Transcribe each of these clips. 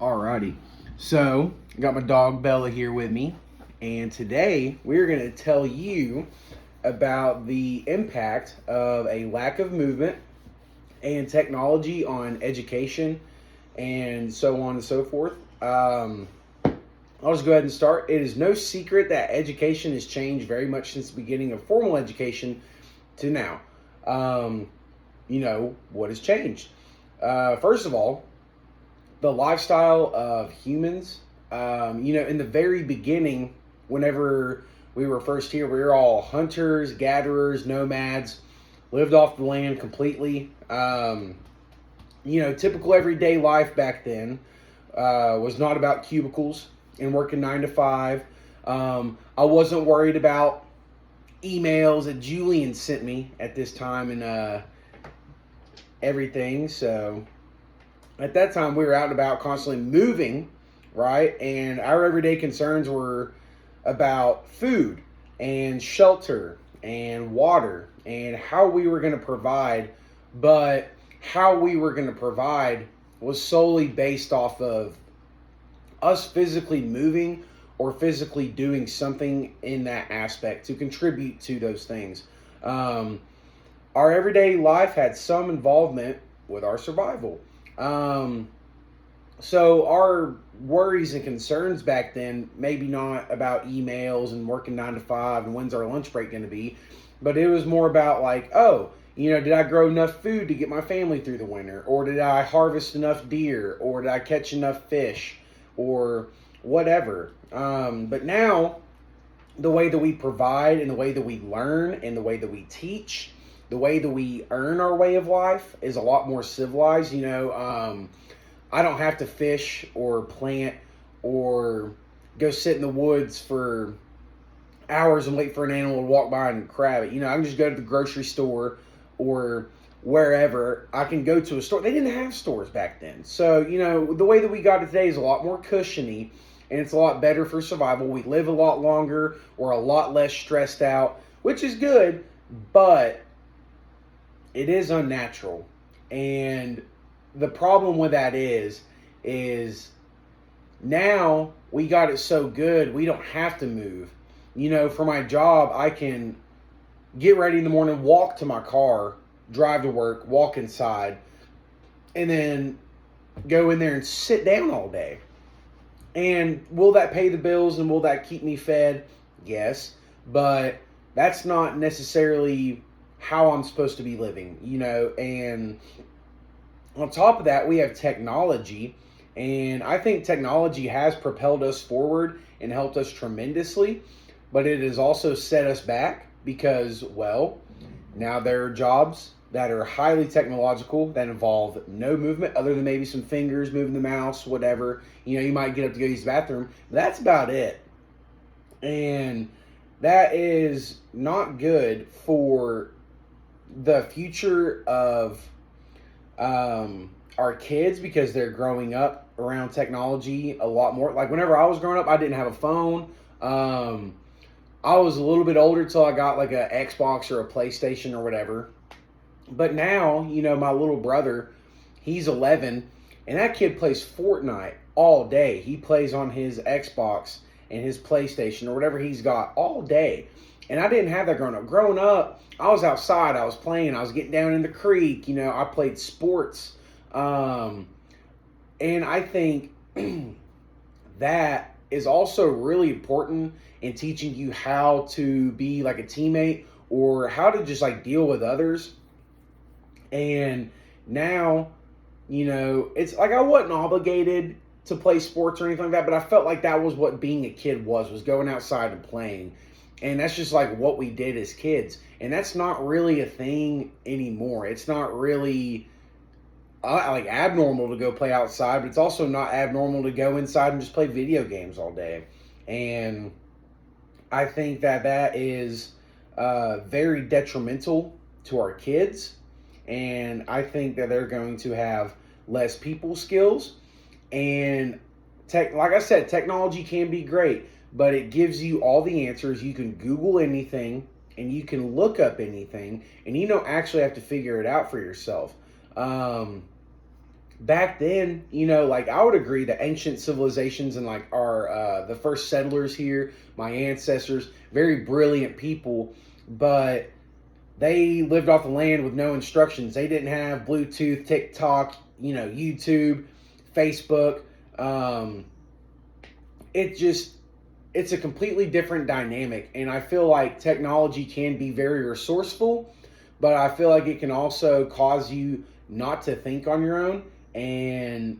Alrighty. So, I got my dog Bella here with me, and today we're going to tell you about the impact of a lack of movement and technology on education and so on and so forth. I'll just go ahead and start. It is no secret that education has changed very much since the beginning of formal education to now. Um, what has changed? First of all, the lifestyle of humans. In the very beginning, whenever we were first here, we were all hunters, gatherers, nomads, lived off the land completely. Typical everyday life back then was not about cubicles and working 9 to 5. I wasn't worried about emails that Julian sent me at this time and everything. So at that time, we were out and about constantly moving, right? And our everyday concerns were about food and shelter and water and how we were going to provide. But how we were going to provide was solely based off of us physically moving or physically doing something in that aspect to contribute to those things. Our everyday life had some involvement with our survival. Um, so our worries and concerns back then, maybe not about emails and working 9 to 5 and when's our lunch break going to be, but it was more about like, oh, did I grow enough food to get my family through the winter? Or did I harvest enough deer? Or did I catch enough fish? Or whatever. But now, the way that we provide and the way that we learn and the way that we teach, the way that we earn our way of life is a lot more civilized. I don't have to fish or plant or go sit in the woods for hours and wait for an animal to walk by and grab it. I can just go to the grocery store or wherever. I can go to a store. They didn't have stores back then. So, the way that we got it today is a lot more cushiony and it's a lot better for survival. We live a lot longer. We're a lot less stressed out, which is good, but it is unnatural. And the problem with that is now we got it so good we don't have to move. For my job, I can get ready in the morning, walk to my car, drive to work, walk inside, and then go in there and sit down all day. And will that pay the bills and will that keep me fed? Yes, but that's not necessarily how I'm supposed to be living, and on top of that, we have technology, and I think technology has propelled us forward and helped us tremendously, but it has also set us back because, well, now there are jobs that are highly technological that involve no movement other than maybe some fingers moving the mouse, whatever. You might get up to go use the bathroom. That's about it. And that is not good for the future of our kids because they're growing up around technology a lot more. Like whenever I was growing up, I didn't have a phone. I was a little bit older till I got like a Xbox or a PlayStation or whatever. But now, my little brother, he's 11, and that kid plays Fortnite all day. He plays on his Xbox and his PlayStation or whatever he's got all day. And I didn't have that growing up. Growing up, I was outside. I was playing. I was getting down in the creek. I played sports. And I think that is also really important in teaching you how to be like a teammate or how to just like deal with others. And now, it's like I wasn't obligated to play sports or anything like that, but I felt like that was what being a kid was going outside and playing. And that's just like what we did as kids. And that's not really a thing anymore. It's not really like abnormal to go play outside, but it's also not abnormal to go inside and just play video games all day. And I think that is very detrimental to our kids. And I think that they're going to have less people skills. And like I said, technology can be great, but it gives you all the answers. You can Google anything and you can look up anything, and you don't actually have to figure it out for yourself. back then, like I would agree that ancient civilizations and like our the first settlers here, my ancestors, very brilliant people, but they lived off the land with no instructions. They didn't have Bluetooth, TikTok, YouTube, Facebook. Um, it just it's a completely different dynamic, and I feel like technology can be very resourceful, but I feel like it can also cause you not to think on your own. And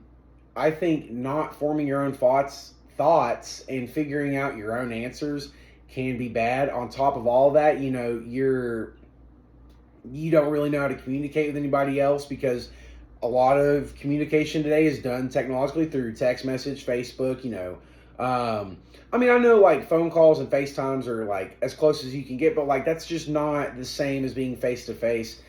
I think not forming your own thoughts and figuring out your own answers can be bad. On top of all that, you don't really know how to communicate with anybody else, because a lot of communication today is done technologically through text message, Facebook. I mean, I know like phone calls and FaceTimes are like as close as you can get, but like that's just not the same as being face to face.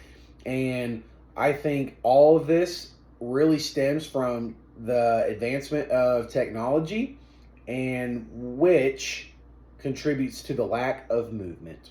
And I think all of this really stems from the advancement of technology, and which contributes to the lack of movement.